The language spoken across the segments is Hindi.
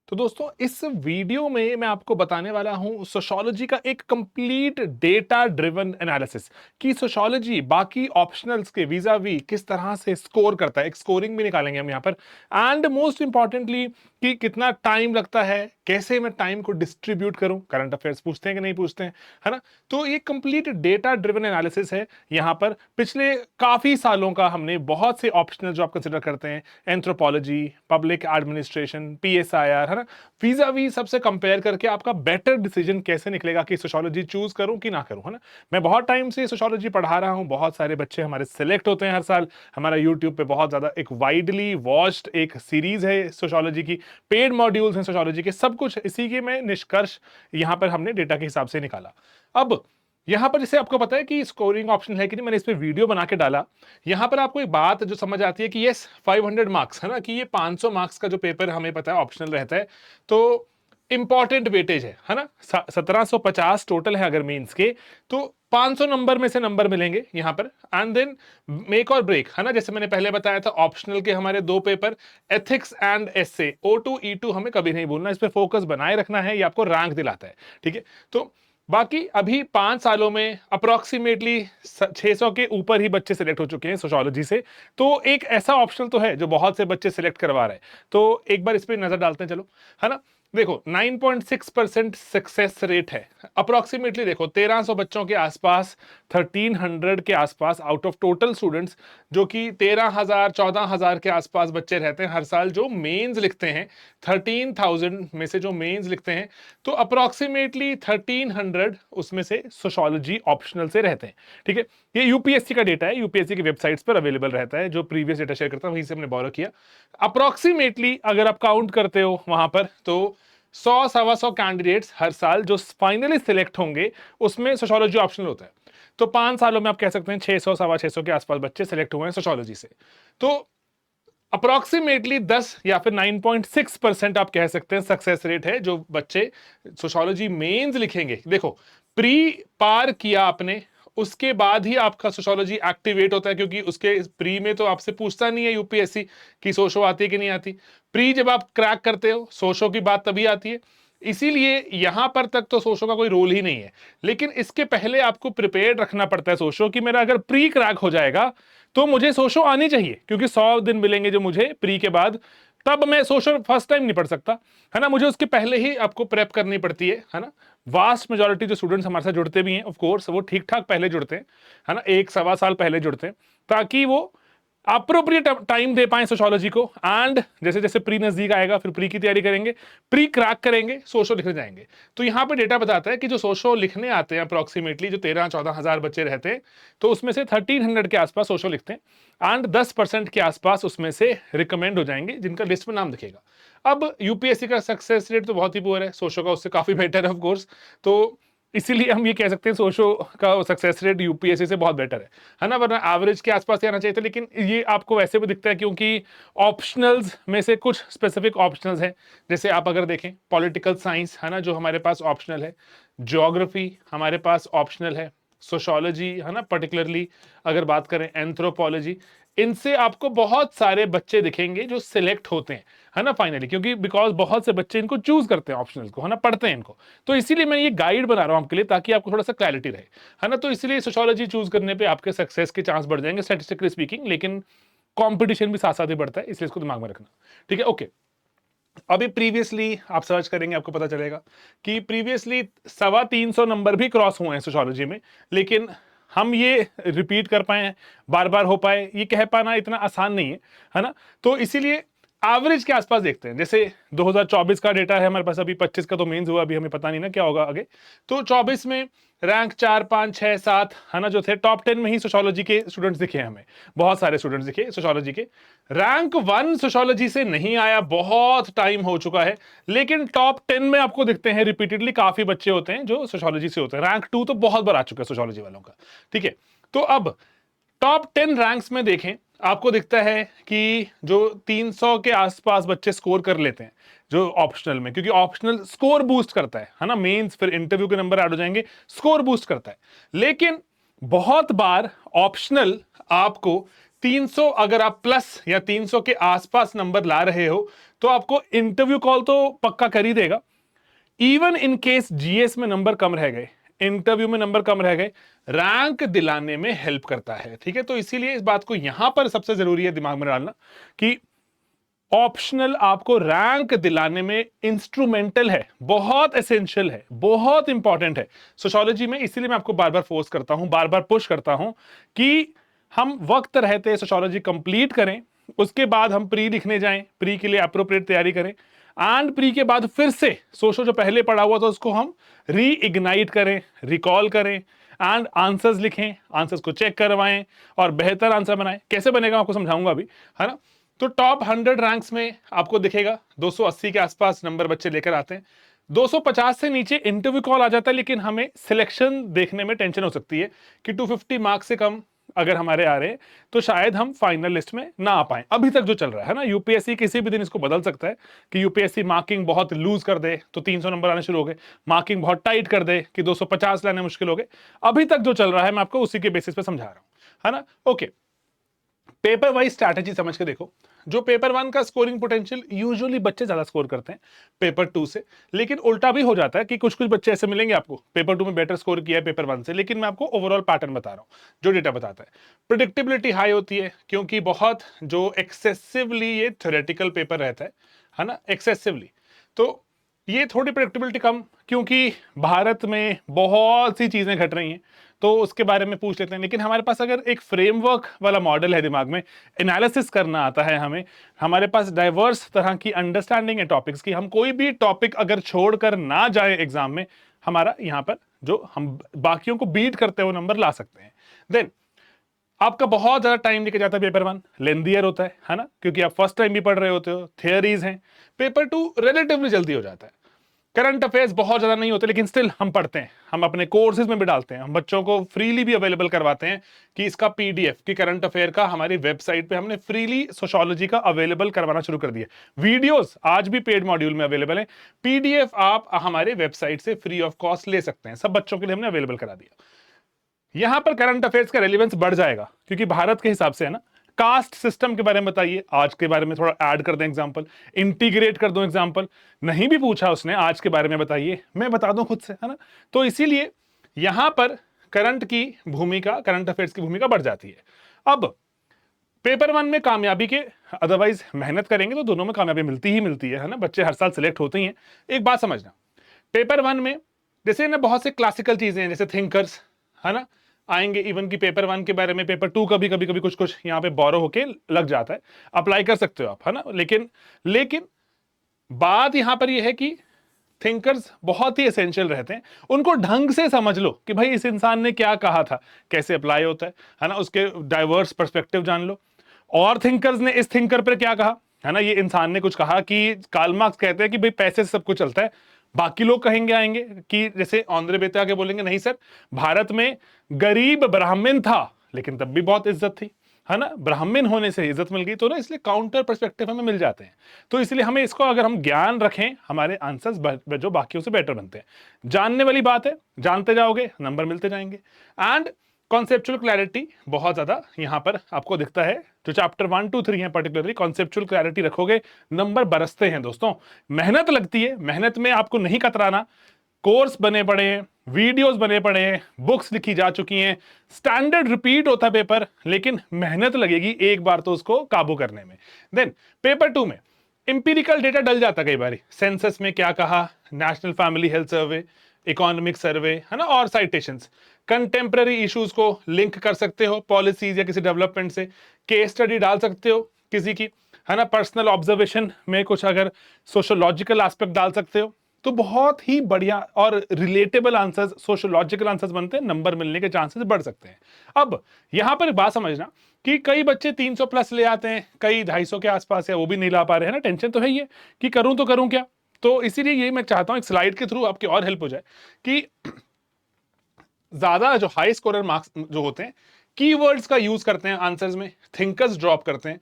तो दोस्तों इस वीडियो में मैं आपको बताने वाला हूं सोशियोलॉजी का एक कंप्लीट डेटा ड्रिवन एनालिसिस कि सोशियोलॉजी बाकी ऑप्शनल्स के वीजा वी किस तरह से स्कोर करता है। एक स्कोरिंग भी निकालेंगे हम यहां पर एंड मोस्ट इंपॉर्टेंटली कि कितना टाइम लगता है, कैसे मैं टाइम को डिस्ट्रीब्यूट करूं, करंट अफेयर्स पूछते हैं कि नहीं पूछते हैं, है ना। तो ये कंप्लीट डेटा ड्रिवन एनालिसिस है। यहां पर पिछले काफी सालों का हमने बहुत से ऑप्शनल जो आप कंसिडर करते हैं, एंथ्रोपोलॉजी, पब्लिक एडमिनिस्ट्रेशन, पीएसआईआर, है ना, वीजा वी सबसे कंपेयर करके आपका बेटर डिसीजन कैसे निकलेगा कि सोशियोलॉजी चूज करूं कि ना करूं, है ना। मैं बहुत टाइम से सोशियोलॉजी पढ़ा रहा हूं, बहुत सारे बच्चे हमारे सिलेक्ट होते हैं हर साल। हमारा यूट्यूब पे बहुत ज्यादा एक वाइडली वॉच्ड एक सीरीज है सोशियोलॉजी की, पेड मॉड्यूल्स हैं सोशियोलॉजी के, सब कुछ इसी के में निष्कर्ष यहां पर हमने डेटा के हिसाब से निकाला। अब यहां पर जैसे आपको पता है कि स्कोरिंग ऑप्शन है कि नहीं, मैंने इस पे वीडियो बना के डाला। यहां पर आपको एक बात जो समझ आती है कि यस 500 मार्क्स, है ना, कि ये 500 मार्क्स का जो पेपर हमें पता है ऑप्शनल रहता है, तो इंपॉर्टेंट वेटेज है ना। 1750 टोटल है अगर मेंस के, तो 500 नंबर में से नंबर मिलेंगे यहां पर। एंड देन मेक और ब्रेक, है ना, जैसे मैंने पहले बताया था ऑप्शनल के हमारे दो paper, ethics and S A, O2 E2 हमें कभी नहीं भूलना, इस पे फोकस बनाए रखना है, ये आपको रैंक दिलाता है। ठीक है, तो बाकी अभी 5 सालों में अप्रोक्सीमेटली 600 के ऊपर ही बच्चे सिलेक्ट हो चुके हैं सोशियोलॉजी से। तो एक ऐसा ऑप्शन तो है जो बहुत से बच्चे सिलेक्ट करवा रहे हैं। तो एक बार इस पे नजर डालते हैं, चलो, है ना। देखो 9.6% सक्सेस रेट है अप्रोक्सीमेटली। देखो 1300 बच्चों के आसपास, 1300 के आसपास आउट ऑफ टोटल स्टूडेंट्स, जो कि 13,000 14,000 के आसपास बच्चे रहते हैं हर साल जो मेंस लिखते हैं। 13,000 में से जो मेंस लिखते हैं, तो अप्रोक्सीमेटली 1300 उसमें से सोशियोलॉजी ऑप्शनल से रहते हैं। ठीक है, ये यूपीएससी का डेटा है, यूपीएससी की वेबसाइट्स पर अवेलेबल रहता है, जो प्रीवियस डेटा शेयर करता है वहीं से हमने बोरो किया। अप्रोक्सीमेटली अगर आप काउंट करते हो वहां पर, तो 100 सवा 100 कैंडिडेट्स हर साल जो फाइनली सिलेक्ट होंगे उसमें सोशियोलॉजी ऑप्शनल होता है। तो 5 सालों में आप कह सकते हैं 600 सवा 600 के आसपास बच्चे सिलेक्ट हुए हैं सोशियोलॉजी से। तो अप्रोक्सीमेटली 10 या फिर 9.6% आप कह सकते हैं सक्सेस रेट है जो बच्चे सोशियोलॉजी मेंस लिखेंगे। देखो प्री पार किया आपने, उसके बाद ही आपका सोशियोलॉजी एक्टिवेट होता है, क्योंकि उसके प्री में तो आपसे पूछता नहीं है यूपीएससी कि सोशो आती है कि नहीं आती। प्री जब आप क्रैक करते हो, सोशो की बात तभी आती है। इसीलिए यहां पर तक तो सोशो का कोई रोल ही नहीं है, लेकिन इसके पहले आपको प्रिपेयर रखना पड़ता है सोशो कि मेरा अगर प्री क्रैक हो जाएगा तो मुझे सोशो आनी चाहिए, क्योंकि 100 दिन मिलेंगे जो मुझे प्री के बाद, तब मैं सोशो फर्स्ट टाइम नहीं पढ़ सकता, है ना। मुझे उसके पहले ही आपको प्रेप करनी पड़ती है ना। वास्ट मेजोरिटी जो स्टूडेंट्स हमारे साथ जुड़ते भी हैं, ऑफ कोर्स वो ठीक ठाक पहले जुड़ते हैं, है ना, 1 सवा साल पहले जुड़ते हैं, ताकि वो अप्रोप्रिएट टाइम दे पाए सोशियोलॉजी को। एंड जैसे जैसे प्री नजदीक आएगा फिर प्री की तैयारी करेंगे, प्री क्रैक करेंगे, सोशो लिखने जाएंगे। तो यहां पे डेटा बताता है कि जो सोशो लिखने आते हैं अप्रोक्सीमेटली जो 13-14 हजार बच्चे रहते हैं, तो उसमें से 1300 के आसपास सोशो लिखते हैं एंड 10% के आसपास उसमें से रिकमेंड हो जाएंगे जिनका लिस्ट में नाम दिखेगा। अब यूपीएससी का सक्सेस रेट तो बहुत ही पुअर है, सोशो का उससे काफी बेटर है ऑफ कोर्स। तो इसीलिए हम ये कह सकते हैं सोशो का सक्सेस रेट यूपीएससी से बहुत बेटर है ना, वरना एवरेज के आसपास ही आना चाहिए था। लेकिन ये आपको वैसे भी दिखता है क्योंकि ऑप्शनल्स में से कुछ स्पेसिफिक ऑप्शनल्स हैं। जैसे आप अगर देखें पॉलिटिकल साइंस, है ना, जो हमारे पास ऑप्शनल है, ज्योग्राफी हमारे पास ऑप्शनल है, सोशियोलॉजी, है ना, पर्टिकुलरली अगर बात करें एंथ्रोपोलॉजी, इनसे आपको बहुत सारे बच्चे दिखेंगे जो सिलेक्ट होते हैं, है ना, फाइनली, क्योंकि बिकॉज बहुत से बच्चे इनको चूज करते हैं ऑप्शनल को, है ना, पढ़ते हैं इनको। तो इसीलिए मैं ये गाइड बना रहा हूं आपके लिए, ताकि आपको थोड़ा सा क्लैरिटी रहे, है ना। तो इसलिए सोशियोलॉजी चूज करने पे आपके सक्सेस के चांस बढ़ जाएंगे स्टैटिस्टिकली स्पीकिंग, लेकिन कंपटीशन भी साथ साथ ही बढ़ता है, इसलिए इसको दिमाग में रखना। ठीक है, ओके। अभी प्रीवियसली आप सर्च करेंगे, आपको पता चलेगा कि प्रीवियसली 325 नंबर भी क्रॉस हुए हैं सोशियोलॉजी में, लेकिन हम ये रिपीट कर पाए, बार बार हो पाए, ये कह पाना इतना आसान नहीं है ना। तो इसीलिए एवरेज के आसपास देखते हैं। जैसे 2024 का डेटा है हमारे पास, अभी 25 का तो मेंस हुआ, अभी हमें पता नहीं ना क्या होगा आगे। तो 24 में रैंक 4 5 6 7, है ना, जो थे टॉप 10 में ही सोशियोलॉजी के स्टूडेंट्स दिखे हमें, बहुत सारे स्टूडेंट्स दिखे सोशियोलॉजी के। रैंक 1 सोशियोलॉजी से नहीं आया, बहुत टाइम हो चुका है, लेकिन टॉप 10 में आपको दिखते हैं रिपीटेडली काफी बच्चे होते हैं जो सोशियोलॉजी से होते हैं। रैंक 2 तो बहुत बार आ चुका है सोशियोलॉजी वालों का। ठीक है, तो अब टॉप 10 रैंक्स में देखें, आपको दिखता है कि जो 300 के आसपास बच्चे स्कोर कर लेते हैं जो ऑप्शनल में, क्योंकि ऑप्शनल स्कोर बूस्ट करता है ना, मेंस फिर इंटरव्यू के नंबर ऐड हो जाएंगे, स्कोर बूस्ट करता है। लेकिन बहुत बार ऑप्शनल आपको 300, अगर आप प्लस या 300 के आसपास नंबर ला रहे हो, तो तो आपको इंटरव्यू कॉल तो पक्का कर ही देगा। इवन इन केस जीएस में नंबर कम रह गए, इंटरव्यू में नंबर कम रह गए, रैंक दिलाने में हेल्प करता है। ठीक है, तो इसीलिए इस बात को यहां पर सबसे जरूरी है दिमाग में डालना कि ऑप्शनल आपको रैंक दिलाने में इंस्ट्रूमेंटल है, बहुत एसेंशियल है, बहुत इंपॉर्टेंट है सोशियोलॉजी में। इसीलिए मैं आपको बार बार फोर्स करता हूं, बार बार पुश करता हूं कि हम वक्त रहते सोशियोलॉजी कंप्लीट करें, उसके बाद हम प्री लिखने जाएं, प्री के लिए अप्रोप्रिएट तैयारी करें, एंड प्री के बाद फिर से सोचो जो पहले पढ़ा हुआ था उसको हम री इग्नाइट करें, रिकॉल करें एंड आंसर्स लिखें, आंसर्स को चेक करवाएं और बेहतर आंसर बनाएं। कैसे बनेगा आपको समझाऊंगा अभी, है ना। तो टॉप 100 रैंक्स में आपको दिखेगा 280 के आसपास नंबर बच्चे लेकर आते हैं। 250 से नीचे इंटरव्यू कॉल आ जाता है, लेकिन हमें सिलेक्शन देखने में टेंशन हो सकती है कि 250 मार्क्स से कम अगर हमारे आ रहे हैं तो शायद हम फाइनल लिस्ट में ना आ पाए। अभी तक जो चल रहा है ना, यूपीएससी किसी भी दिन इसको बदल सकता है कि यूपीएससी मार्किंग बहुत लूज कर दे तो 300 नंबर आने शुरू हो गए, मार्किंग बहुत टाइट कर दे कि 250 लाने मुश्किल हो गए। अभी तक जो चल रहा है मैं आपको उसी के बेसिस पे समझा रहा हूं, है ना। ओके, पेपर वाइज स्ट्रैटेजी समझ के देखो। जो पेपर 1 का स्कोरिंग पोटेंशियल यूजुअली बच्चे ज्यादा स्कोर करते हैं पेपर 2 से, लेकिन उल्टा भी हो जाता है कि कुछ कुछ बच्चे ऐसे मिलेंगे आपको पेपर 2 में बेटर स्कोर किया है पेपर 1 से। लेकिन मैं आपको ओवरऑल पैटर्न बता रहा हूं जो डेटा बताता है। प्रिडिक्टेबिलिटी हाई होती है क्योंकि बहुत जो एक्सेसिवली ये थ्योरेटिकल पेपर रहता है ना, एक्सेसिवली। तो ये थोड़ी प्रेडिक्टेबिलिटी कम, क्योंकि भारत में बहुत सी चीजें घट रही हैं तो उसके बारे में पूछ लेते हैं। लेकिन हमारे पास अगर एक फ्रेमवर्क वाला मॉडल है, दिमाग में एनालिसिस करना आता है हमें, हमारे पास डाइवर्स तरह की अंडरस्टैंडिंग है टॉपिक्स की, हम कोई भी टॉपिक अगर छोड़कर ना जाए एग्जाम में, हमारा यहाँ पर जो हम बाकियों को बीट करते हुए नंबर ला सकते हैं। देन आपका बहुत ज्यादा टाइम लेके जाता है पेपर 1, लेंदियर होता है ना, क्योंकि आप फर्स्ट टाइम भी पढ़ रहे होते हो, थियरीज हैं। पेपर 2 रिलेटिवली जल्दी हो जाता है, करंट अफेयर्स बहुत ज्यादा नहीं होते, लेकिन स्टिल हम पढ़ते हैं, हम अपने कोर्सेज में भी डालते हैं, हम बच्चों को फ्रीली भी अवेलेबल करवाते हैं कि इसका पीडीएफ की करंट अफेयर का हमारी वेबसाइट पे हमने फ्रीली सोशियोलॉजी का अवेलेबल करवाना शुरू कर दिया। वीडियोस आज भी पेड मॉड्यूल में अवेलेबल है, पीडीएफ आप हमारे वेबसाइट से फ्री ऑफ कॉस्ट ले सकते हैं, सब बच्चों के लिए हमने अवेलेबल करा दिया। यहां पर करंट अफेयर्स का रेलिवेंस बढ़ जाएगा क्योंकि भारत के हिसाब से है ना। कास्ट सिस्टम के बारे में बताइए, आज के बारे में थोड़ा ऐड कर दें एग्जांपल, इंटीग्रेट कर दो एग्जांपल, नहीं भी पूछा उसने आज के बारे में बताइए, मैं बता दूं खुद से, है ना। तो इसीलिए यहां पर करंट की भूमिका, करंट अफेयर्स की भूमिका बढ़ जाती है। अब पेपर 1 में कामयाबी के, अदरवाइज मेहनत करेंगे तो दोनों में कामयाबी मिलती ही मिलती है ना, बच्चे हर साल सिलेक्ट होते ही हैं। एक बात समझना, पेपर 1 में जैसे ना बहुत से क्लासिकल चीजें हैं, जैसे थिंकर्स, है ना, आएंगे। इवन की पेपर 1 के बारे में पेपर 2 कभी कभी कभी कुछ कुछ यहाँ पे बोरो होके लग जाता है, अप्लाई कर सकते हो आप, है ना। लेकिन बात यहां पर यह है कि थिंकर्स बहुत ही एसेंशियल रहते हैं, उनको ढंग से समझ लो कि भाई इस इंसान ने क्या कहा था, कैसे अप्लाई होता है ना, उसके डाइवर्स पर्सपेक्टिव जान लो। और थिंकर्स ने इस थिंकर पर क्या कहा, है ना। ये इंसान ने कुछ कहा कि कार्ल मार्क्स कहते हैं कि भाई पैसे से सब कुछ चलता है, बाकी लोग कहेंगे आएंगे कि जैसे औंद्रे बेटे आके बोलेंगे नहीं सर, भारत में गरीब ब्राह्मण था लेकिन तब भी बहुत इज्जत थी, है ना, ब्राह्मण होने से इज्जत मिल गई। तो ना इसलिए काउंटर पर्सपेक्टिव हमें मिल जाते हैं। तो इसलिए हमें इसको अगर हम ज्ञान रखें, हमारे आंसर्स जो बाकियों से बेटर बनते हैं। जानने वाली बात है, जानते जाओगे नंबर मिलते जाएंगे। एंड कॉन्सेप्चुअल क्लैरिटी बहुत ज्यादा यहां पर आपको दिखता है, जो चैप्टर 1, 2, 3 है पर्टिकुलरली कॉन्सेप्चुअल क्लैरिटी रखोगे नंबर बरसते हैं दोस्तों। मेहनत लगती है, मेहनत में आपको नहीं कतराना, कोर्स बने पड़े हैं, वीडियोस बने पड़े हैं, बुक्स लिखी जा चुकी हैं, स्टैंडर्ड रिपीट होता है पेपर, लेकिन मेहनत लगेगी एक बार तो उसको काबू करने में। देन पेपर 2 में इंपीरिकल डेटा डल जाता कई बार, सेंसस में क्या कहा, national family health survey, economic survey, है ना, और साइटेशंस, कंटेम्पररी इश्यूज को लिंक कर सकते हो पॉलिसीज या किसी डेवलपमेंट से, केस स्टडी डाल सकते हो किसी की, है ना, पर्सनल ऑब्जर्वेशन में कुछ अगर सोशोलॉजिकल एस्पेक्ट डाल सकते हो, तो बहुत ही बढ़िया और रिलेटेबल आंसर्स, सोशोलॉजिकल आंसर्स बनते हैं, नंबर मिलने के चांसेस बढ़ सकते हैं। अब यहां पर एक बात समझना कि कई बच्चे 300 प्लस ले आते हैं, कई 250 के आसपास है, वो भी नहीं ला पा रहे हैं ना, टेंशन तो है ही है कि करूं तो करूं क्या। तो इसीलिए ये मैं चाहता हूं एक स्लाइड के थ्रू आपकी और हेल्प हो जाए कि ज्यादा जो हाई स्कोरर मार्क्स जो होते हैं, कीवर्ड्स का यूज करते हैं आंसर्स में, थिंकर्स ड्रॉप करते हैं,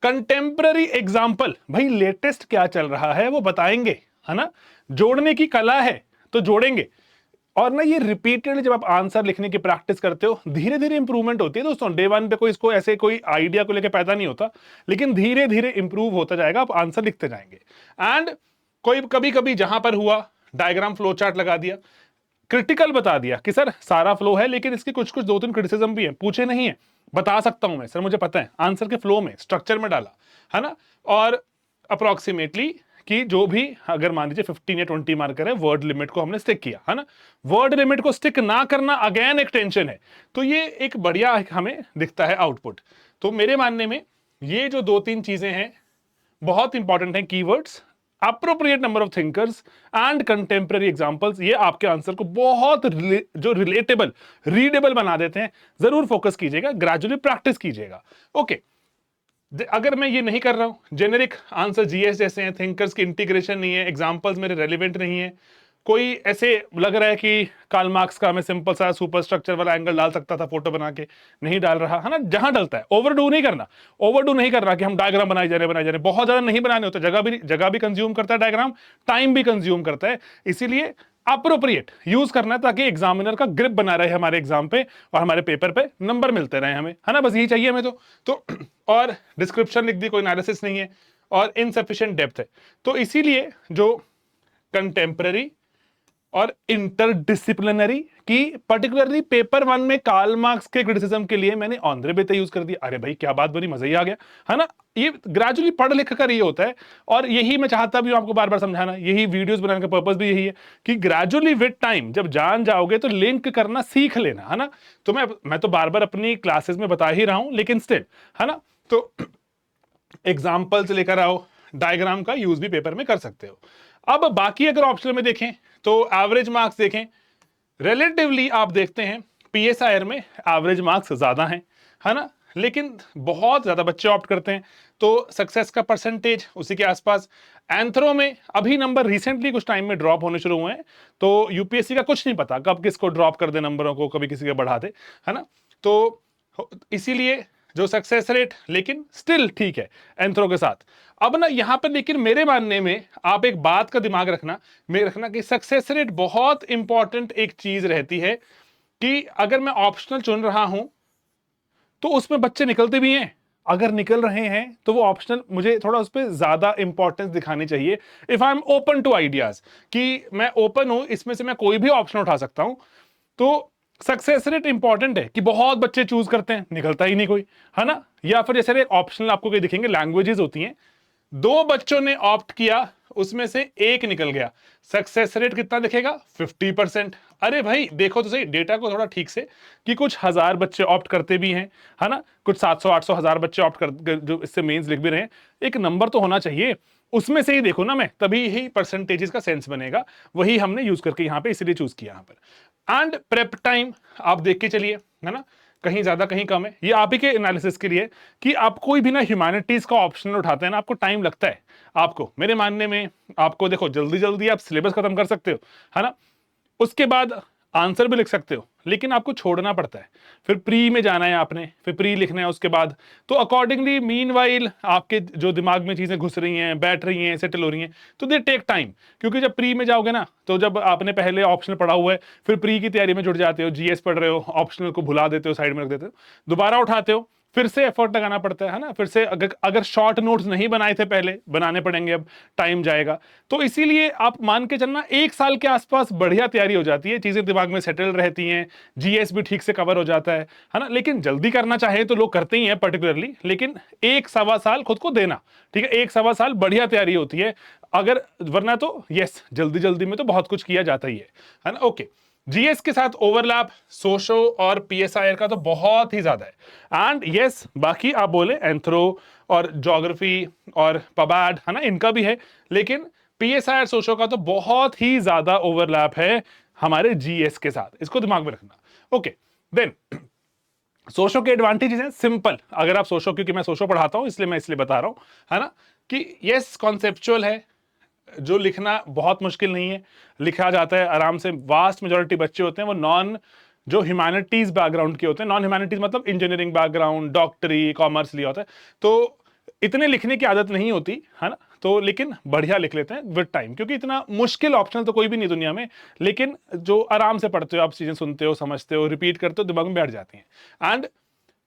कंटेम्पररी एग्जाम्पल, भाई लेटेस्ट क्या चल रहा है वो बताएंगे, है ना, जोड़ने की कला है तो जोड़ेंगे। और ना ये रिपीटेडली जब आप आंसर लिखने की प्रैक्टिस करते हो धीरे धीरे इंप्रूवमेंट होती है दोस्तों। डे वन पे कोई इसको ऐसे कोई आइडिया को लेकर पैदा नहीं होता, लेकिन धीरे धीरे इंप्रूव होता जाएगा, आप आंसर लिखते जाएंगे। एंड कोई कभी कभी जहां पर हुआ डायग्राम फ्लो चार्ट लगा दिया, क्रिटिकल बता दिया कि सर सारा फ्लो है लेकिन इसके कुछ कुछ 2-3 क्रिटिसिज्म भी है, पूछे नहीं है, बता सकता हूं मैं सर, मुझे पता है, आंसर के फ्लो में स्ट्रक्चर में डाला है ना। और अप्रोक्सीमेटली कि जो भी अगर मान लीजिए 15 या 20 मार्कर है, वर्ड लिमिट को हमने स्टिक किया है ना। वर्ड लिमिट को स्टिक ना करना अगेन एक टेंशन है, तो ये एक बढ़िया हमें दिखता है आउटपुट। तो मेरे मानने में ये जो 2-3 चीजें हैं बहुत इंपॉर्टेंट हैं, keywords, appropriate number of thinkers and contemporary examples, ये आपके आंसर को बहुत जो रिलेटेबल रीडेबल बना देते हैं। जरूर फोकस कीजिएगा, ग्रेजुअली प्रैक्टिस कीजिएगा। ओके, अगर मैं ये नहीं कर रहा हूं, जेनेरिक आंसर जीएस जैसे हैं, थिंकर्स की इंटीग्रेशन नहीं है, एग्जांपल्स मेरे रेलिवेंट नहीं है, कोई ऐसे लग रहा है कि कार्ल मार्क्स का मैं सिंपल सा सुपर स्ट्रक्चर वाला एंगल डाल सकता था फोटो बना के, नहीं डाल रहा है ना, जहां डलता है ओवरडू नहीं करना। ओवरडू नहीं करना कि हम डायग्राम बनाए जा रहे बहुत ज्यादा नहीं बनाने होते, जगह भी कंज्यूम करता है डायग्राम, टाइम भी कंज्यूम करता है, इसीलिए अप्रोप्रिएट यूज करना है ताकि एग्जामिनर का ग्रिप बना रहे हमारे एग्जाम पे और हमारे पेपर पे नंबर मिलते रहे हमें, है ना, बस यही चाहिए हमें। तो और डिस्क्रिप्शन लिख दी, कोई एनालिसिस नहीं है और इनसफिशिएंट डेप्थ है। तो इसीलिए जो कंटेम्पररी और इंटरडिसिप्लिनरी की पर्टिकुलरली पेपर 1 में कार्ल मार्क्स के क्रिटिसिज्म के लिए मैंने ऑंद्रे बेते यूज कर दिया। अरे भाई क्या बात बनी, मजा ही आ गया, है ना। ये ग्रेजुअली पढ़ लिख कर ये होता है और यही मैं चाहता भी हूं आपको बार बार समझाना, यही वीडियोस बनाने का पर्पस भी यही है कि ग्रेजुअली विद टाइम जब जान जाओगे तो लिंक करना सीख लेना, है ना। तो मैं तो बार बार अपनी क्लासेस में बता ही रहा हूं, लेकिन स्टिल, है ना। तो एग्जाम्पल्स लेकर आओ, डायग्राम का यूज भी पेपर में कर सकते हो। अब बाकी अगर ऑप्शन में देखें तो एवरेज मार्क्स देखें, रिलेटिवली आप देखते हैं पीएसआईआर में एवरेज मार्क्स ज्यादा हैं, है ना, लेकिन बहुत ज्यादा बच्चे ऑप्ट करते हैं, तो सक्सेस का परसेंटेज उसी के आसपास। एंथ्रो में अभी नंबर रिसेंटली कुछ टाइम में ड्रॉप होने शुरू हुए हैं, तो यूपीएससी का कुछ नहीं पता कब किसको ड्रॉप कर दे नंबरों को, कभी किसी के बढ़ा दे, है ना। तो इसीलिए जो सक्सेस रेट लेकिन स्टिल ठीक है एंथ्रो के साथ। अब ना यहां पर लेकिन मेरे मानने में आप एक बात का दिमाग रखना कि सक्सेस रेट बहुत इंपॉर्टेंट एक चीज रहती है कि अगर मैं ऑप्शनल चुन रहा हूं तो उसमें बच्चे निकलते भी हैं, अगर निकल रहे हैं तो वो ऑप्शनल मुझे थोड़ा उस पर ज्यादा इंपॉर्टेंस दिखानी चाहिए। If I am open to ideas, कि मैं ओपन हूं, इसमें से मैं कोई भी ऑप्शन उठा सकता हूं, तो सक्सेस रेट इंपॉर्टेंट है कि बहुत बच्चे चूज करते हैं, निकलता ही नहीं कोई, है ना। या फिर जैसे ऑप्शनल आपको कहीं दिखेंगे लैंग्वेजेस होती हैं, 2 बच्चों ने ऑप्ट किया, उसमें से 1 निकल गया, सक्सेस रेट कितना दिखेगा, 50%। अरे भाई देखो तो सही डेटा को थोड़ा ठीक से, कि कुछ हजार बच्चे ऑप्ट करते भी हैं, है ना, कुछ 700-800 हजार बच्चे ऑप्ट कर जो इससे मेंस लिख भी रहे हैं, एक नंबर तो होना चाहिए, उसमें से ही देखो ना मैं, तभी ही परसेंटेजेस का सेंस बनेगा। वही हमने यूज करके यहाँ पे इसलिए चूज किया यहाँ पर। एंड प्रेप टाइम आप देख के चलिए, है ना, कहीं ज्यादा कहीं कम है, ये आप ही के एनालिसिस के लिए कि आप कोई भी ना ह्यूमैनिटीज का ऑप्शनल उठाते हैं ना, आपको टाइम लगता है, आपको मेरे मानने में आपको देखो जल्दी जल्दी आप सिलेबस खत्म कर सकते हो, है ना, उसके बाद आंसर भी लिख सकते हो, लेकिन आपको छोड़ना पड़ता है, फिर प्री में जाना है आपने, फिर प्री लिखना है उसके बाद, तो अकॉर्डिंगली मीनवाइल आपके जो दिमाग में चीजें घुस रही हैं, बैठ रही हैं, सेटल हो रही हैं, तो दे टेक टाइम। क्योंकि जब प्री में जाओगे ना, तो जब आपने पहले ऑप्शनल पढ़ा हुआ है, फिर प्री की तैयारी में जुट जाते हो, जीएस पढ़ रहे हो, ऑप्शनल को भुला देते हो, साइड में रख देते हो, दोबारा उठाते हो, फिर से एफर्ट लगाना पड़ता है ना, फिर से अगर शॉर्ट नोट्स नहीं बनाए थे पहले, बनाने पड़ेंगे, अब टाइम जाएगा। तो इसीलिए आप मान के चलना 1 साल के आसपास बढ़िया तैयारी हो जाती है, चीजें दिमाग में सेटल रहती हैं, जीएस भी ठीक से कवर हो जाता है ना। लेकिन जल्दी करना चाहे तो लोग करते ही हैं पर्टिकुलरली, लेकिन 1-1.25 साल खुद को देना, ठीक है, 1-1.25 साल बढ़िया तैयारी होती है, अगर वरना तो यस जल्दी जल्दी में तो बहुत कुछ किया जाता ही है ना। ओके, जीएस के साथ ओवरलैप सोशो और पीएसआईआर का तो बहुत ही ज्यादा है, एंड यस बाकी आप बोले एंथ्रो और ज्योग्राफी और पबाड, है ना, इनका भी है, लेकिन पीएसआईआर सोशो का तो बहुत ही ज्यादा ओवरलैप है हमारे जीएस के साथ, इसको दिमाग में रखना। ओके, देन सोशो के एडवांटेजेस हैं सिंपल, अगर आप सोशो, क्योंकि मैं सोशो पढ़ाता हूं इसलिए मैं इसलिए बता रहा हूं, है ना, कि यस कॉन्सेप्चुअल है, जो लिखना बहुत मुश्किल नहीं है, लिखा जाता है आराम से। वास्ट मेजॉरिटी बच्चे होते हैं वो जो ह्यूमैनिटीज बैकग्राउंड के होते हैं, नॉन ह्यूमैनिटीज मतलब इंजीनियरिंग बैकग्राउंड, डॉक्टरी, कॉमर्स लिया होता है, तो इतने लिखने की आदत नहीं होती, है ना, तो लेकिन बढ़िया लिख लेते हैं विद टाइम, क्योंकि इतना मुश्किल ऑप्शनल तो कोई भी नहीं दुनिया में, लेकिन जो आराम से पढ़ते हो आप, चीजें सुनते हो, समझते हो, रिपीट करते हो, दिमाग में बैठ जाती हैं। एंड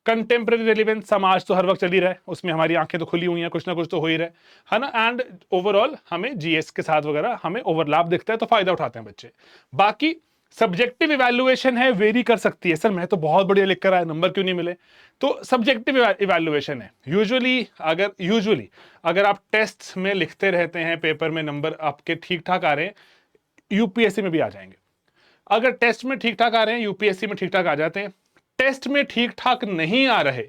कंटेम्प्रेरी रेलिवेंस, समाज तो हर वक्त चल ही रहा है, उसमें हमारी आंखें तो खुली हुई हैं, कुछ ना कुछ तो हो ही रहा है ना। एंड ओवरऑल हमें जीएस के साथ वगैरह हमें ओवरलैप दिखता है, तो फायदा उठाते हैं बच्चे। बाकी सब्जेक्टिव इवैल्यूएशन है, वेरी कर सकती है। सर मैं तो बहुत बढ़िया लिख कर आया, नंबर क्यों नहीं मिले? तो सब्जेक्टिव इवैल्यूएशन है। यूजुअली अगर आप टेस्ट में लिखते रहते हैं, पेपर में नंबर आपके ठीक ठाक आ रहे हैं, यूपीएससी में भी आ जाएंगे। अगर टेस्ट में ठीक ठाक आ रहे हैं, यूपीएससी में ठीक ठाक आ जाते हैं। टेस्ट में ठीक ठाक नहीं आ रहे,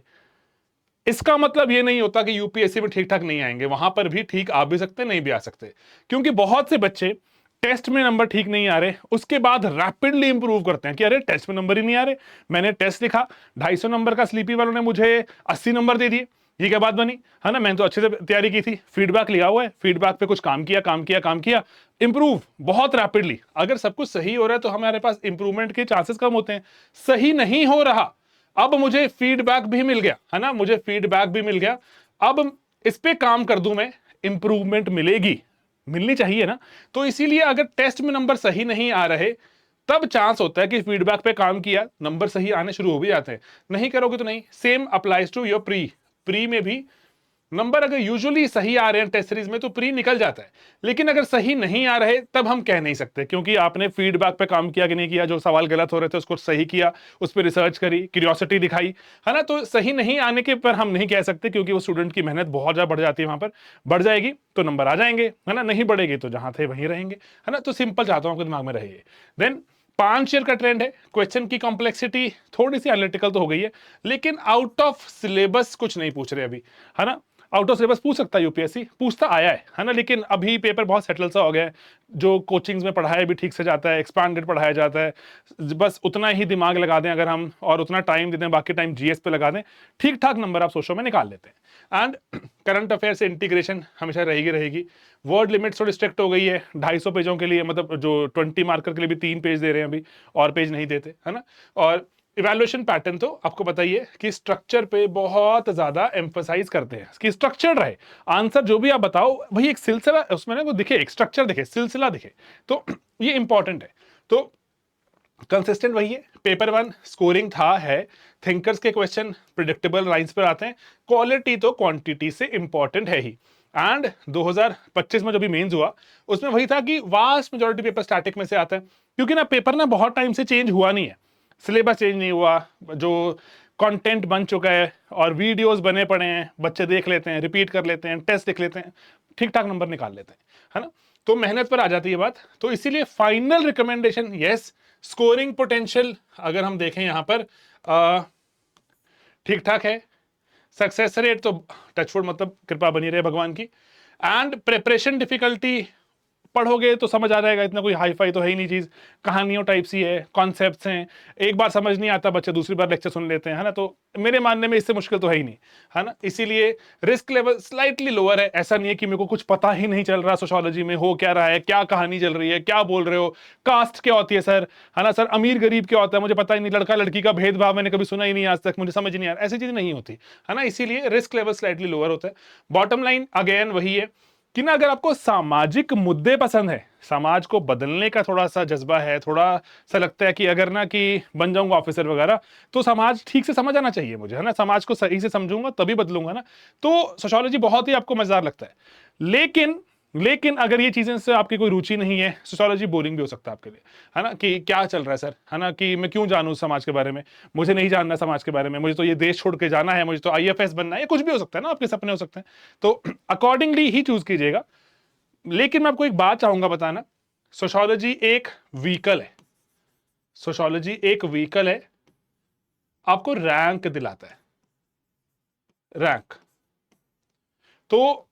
इसका मतलब ये नहीं होता कि यूपीएससी में ठीक ठाक नहीं आएंगे, वहां पर भी ठीक आ भी सकते, नहीं भी आ सकते। क्योंकि बहुत से बच्चे टेस्ट में नंबर ठीक नहीं आ रहे, उसके बाद रैपिडली इंप्रूव करते हैं कि अरे टेस्ट में नंबर ही नहीं आ रहे, मैंने टेस्ट लिखा 250 नंबर का, स्लीपी वालों ने मुझे 80 नंबर दे दिए, ये क्या बात बनी? है ना, मैंने तो अच्छे से तैयारी की थी, फीडबैक लिया हुआ है, फीडबैक पे कुछ काम किया, इंप्रूव बहुत रैपिडली। अगर सब कुछ सही हो रहा है तो हमारे पास इंप्रूवमेंट के चांसेस कम होते हैं। सही नहीं हो रहा, अब मुझे फीडबैक भी मिल गया, है ना, मुझे फीडबैक भी मिल गया, अब इस पे काम कर दूं मैं, इंप्रूवमेंट मिलेगी, मिलनी चाहिए ना। तो इसीलिए अगर टेस्ट में नंबर सही नहीं आ रहे, तब चांस होता है कि फीडबैक पे काम किया, नंबर सही आने शुरू हो भी जाते हैं। नहीं करोगे तो नहीं। Same applies to your pre में भी नंबर अगर यूजुअली सही आ रहे हैं टेस्ट सीरीज में, तो प्री निकल जाता है। लेकिन अगर सही नहीं आ रहे, तब हम कह नहीं सकते, क्योंकि आपने फीडबैक पे काम किया कि नहीं किया, जो सवाल गलत हो रहे थे उसको सही किया, उस पर रिसर्च करी, क्यूरियोसिटी दिखाई, है ना। तो सही नहीं आने के पर हम नहीं कह सकते, क्योंकि वो स्टूडेंट की मेहनत बहुत ज्यादा बढ़ जाती है, वहां पर बढ़ जाएगी तो नंबर आ जाएंगे, है ना। नहीं बढ़ेगी तो जहां थे वहीं रहेंगे, है ना। तो सिंपल चाहता हूं आपके दिमाग में रहिए। देन 5 ईयर का ट्रेंड है। क्वेश्चन की कॉम्प्लेक्सिटी थोड़ी सी एनालिटिकल तो हो गई है, लेकिन आउट ऑफ सिलेबस कुछ नहीं पूछ रहे अभी, है ना। आउट ऑफ सिलेबस पूछ सकता है यूपीएससी, पूछता आया है ना, लेकिन अभी पेपर बहुत सेटल सा हो गया है। जो कोचिंग्स में पढ़ाया भी ठीक से जाता है, एक्सपांडेड पढ़ाया जाता है, बस उतना ही दिमाग लगा दें अगर हम, और उतना टाइम दे दें, बाकी टाइम जीएस पे लगा दें, ठीक ठाक नंबर आप सोचो में निकाल लेते हैं। एंड करंट अफेयर से इंटीग्रेशन हमेशा रहेगी। वर्ड लिमिट थोड़ी स्ट्रिक्ट हो गई है 250 पेजों के लिए, मतलब जो 20 मार्कर के लिए भी 3 पेज दे रहे हैं अभी, और पेज नहीं देते, है ना। और इवैल्यूएशन पैटर्न तो आपको बताइए कि स्ट्रक्चर पे बहुत ज्यादा एम्फसाइज करते हैं कि स्ट्रक्चर रहे, आंसर जो भी आप बताओ भाई एक सिलसिला उसमें ना, वो दिखे, एक स्ट्रक्चर दिखे, सिलसिला दिखे, तो ये इंपॉर्टेंट है। तो कंसिस्टेंट वही है। पेपर 1 स्कोरिंग था, है, थिंकर्स के क्वेश्चन प्रिडिक्टेबल लाइंस पर आते हैं, क्वालिटी तो क्वांटिटी से इंपॉर्टेंट है ही। एंड 2025 में जो भी मेंस हुआ, उसमें वही था कि वास्ट मेजॉरिटी पेपर स्टैटिक में से आता है, क्योंकि ना पेपर ना बहुत टाइम से चेंज हुआ नहीं है, सिलेबस चेंज नहीं हुआ, जो कंटेंट बन चुका है और वीडियोस बने पड़े हैं, बच्चे देख लेते हैं, रिपीट कर लेते हैं, टेस्ट लिख लेते हैं, ठीक ठाक नंबर निकाल लेते हैं, है ना। तो मेहनत पर आ जाती है बात। तो इसीलिए final recommendation, yes, scoring potential अगर हम देखें यहां पर ठीक ठाक है। सक्सेस रेट तो टचवुड, मतलब कृपा बनी रहे भगवान की। एंड प्रिपरेशन डिफिकल्टी, पढ़ोगे तो समझ आ जाएगा, इतना कोई हाई फाई तो है ही नहीं चीज, कहानियों टाइप सी है, कॉन्सेप्ट्स हैं, एक बार समझ नहीं आता बच्चे दूसरी बार लेक्चर सुन लेते हैं, है ना। तो मेरे मानने में इससे मुश्किल तो है ही नहीं, है ना। इसीलिए रिस्क लेवल स्लाइटली लोअर है। ऐसा नहीं है कि मेरे को कुछ पता ही नहीं चल रहा सोशियोलॉजी में हो क्या रहा है, क्या कहानी चल रही है, क्या बोल रहे हो, कास्ट क्या होती है सर, है ना, सर अमीर गरीब क्या होता है मुझे पता ही नहीं, लड़का लड़की का भेदभाव मैंने कभी सुना ही नहीं आज तक, मुझे समझ नहीं आ रहा, ऐसी चीज नहीं होती, है ना। इसीलिए रिस्क लेवल स्लाइटली लोअर होता है। बॉटम लाइन अगेन वही है कि ना, अगर आपको सामाजिक मुद्दे पसंद है, समाज को बदलने का थोड़ा सा जज्बा है, थोड़ा सा लगता है कि अगर ना कि बन जाऊंगा ऑफिसर वगैरह, तो समाज ठीक से समझ आना चाहिए मुझे, है ना, समाज को सही से समझूंगा तभी बदलूंगा ना, तो सोशियोलॉजी बहुत ही आपको मजेदार लगता है। लेकिन अगर ये चीजें से आपकी कोई रुचि नहीं है, सोशियोलॉजी बोरिंग भी हो सकता है आपके लिए, है ना, कि क्या चल रहा है सर, है ना, कि मैं क्यों जानूं समाज के बारे में, मुझे नहीं जानना समाज के बारे में, मुझे तो ये देश छोड़ के जाना है, मुझे तो आईएफएस बनना है, कुछ भी हो सकता है ना, आपके सपने हो सकते हैं, तो अकॉर्डिंगली ही चूज कीजिएगा। लेकिन मैं आपको एक बात चाहूंगा बताना, सोशियोलॉजी एक व्हीकल है, सोशियोलॉजी एक व्हीकल है, आपको रैंक दिलाता है, रैंक। तो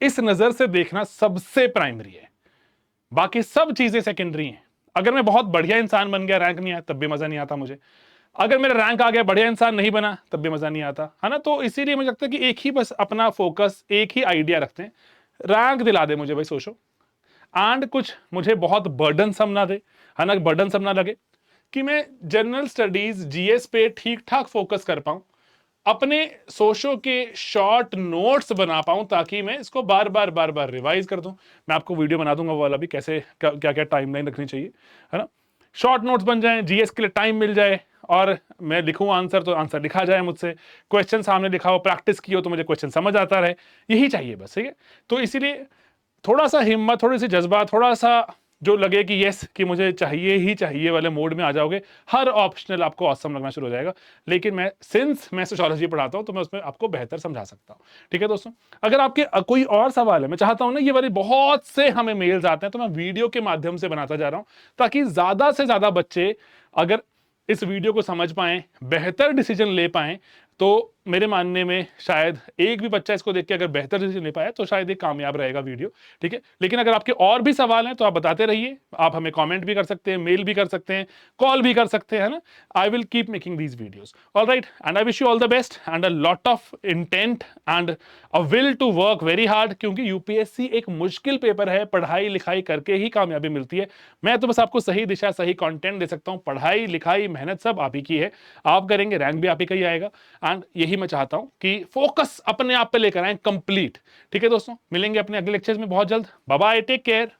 इस नजर से देखना सबसे प्राइमरी है, बाकी सब चीजें सेकेंडरी हैं। अगर मैं बहुत बढ़िया इंसान बन गया, रैंक नहीं आया, तब भी मजा नहीं आता मुझे। अगर मेरा रैंक आ गया, बढ़िया इंसान नहीं बना, तब भी मजा नहीं आता, है ना। तो इसीलिए मुझे लगता है कि एक ही बस अपना फोकस, एक ही आइडिया रखते हैं, रैंक दिला दे मुझे भाई सोचो, एंड कुछ मुझे बहुत बर्डन सम ना दे, है ना, बर्डन सम ना लगे, कि मैं जनरल स्टडीज जीएस पे ठीक ठाक फोकस कर पाऊं, अपने सोशो के शॉर्ट नोट्स बना पाऊं, ताकि मैं इसको बार बार रिवाइज कर दूं। मैं आपको वीडियो बना दूंगा वो वाला भी, कैसे क्या क्या टाइमलाइन रखनी चाहिए, है ना। शॉर्ट नोट्स बन जाएं, जीएस के लिए टाइम मिल जाए, और मैं लिखूं आंसर तो आंसर लिखा जाए मुझसे, क्वेश्चन सामने लिखा हो, प्रैक्टिस की हो तो मुझे क्वेश्चन समझ आता रहे, यही चाहिए बस, ठीक है। तो इसीलिए थोड़ा सा हिम्मत, थोड़ी सी जज्बा, थोड़ा सा जो लगे कि यस कि मुझे चाहिए ही चाहिए वाले मोड में आ जाओगे, हर ऑप्शनल आपको ऑसम लगना शुरू हो जाएगा। लेकिन मैं सोशियोलॉजी पढ़ाता हूं तो मैं उसमें आपको बेहतर समझा सकता हूं, ठीक है दोस्तों। अगर आपके कोई और सवाल है, मैं चाहता हूं ना, ये वाले बहुत से हमें मेल्स आते हैं तो मैं वीडियो के माध्यम से बनाता जा रहा हूं, ताकि ज्यादा से ज्यादा बच्चे अगर इस वीडियो को समझ पाएं, बेहतर डिसीजन ले पाएं, तो मेरे मानने में शायद एक भी बच्चा इसको देख के अगर बेहतर डिसीजन ले पाया तो शायद एक कामयाब रहेगा वीडियो, ठीक है। लेकिन अगर आपके और भी सवाल हैं तो आप बताते रहिए, आप हमें कमेंट भी कर सकते हैं, मेल भी कर सकते हैं, कॉल भी कर सकते हैं, ना। I will keep making these videos, alright, and I wish you all the best and a lot of intent and a will to work very hard, क्योंकि यूपीएससी एक मुश्किल पेपर है, पढ़ाई लिखाई करके ही कामयाबी मिलती है। मैं तो बस आपको सही दिशा, सही कंटेंट दे सकता हूं, पढ़ाई लिखाई मेहनत सब आप ही की है, आप करेंगे रैंक भी आप ही का ही आएगा। एंड यही मैं चाहता हूं कि फोकस अपने आप पे लेकर आए कंप्लीट, ठीक है दोस्तों। मिलेंगे अपने अगले लेक्चर्स में बहुत जल्द, बाय बाय, टेक केयर।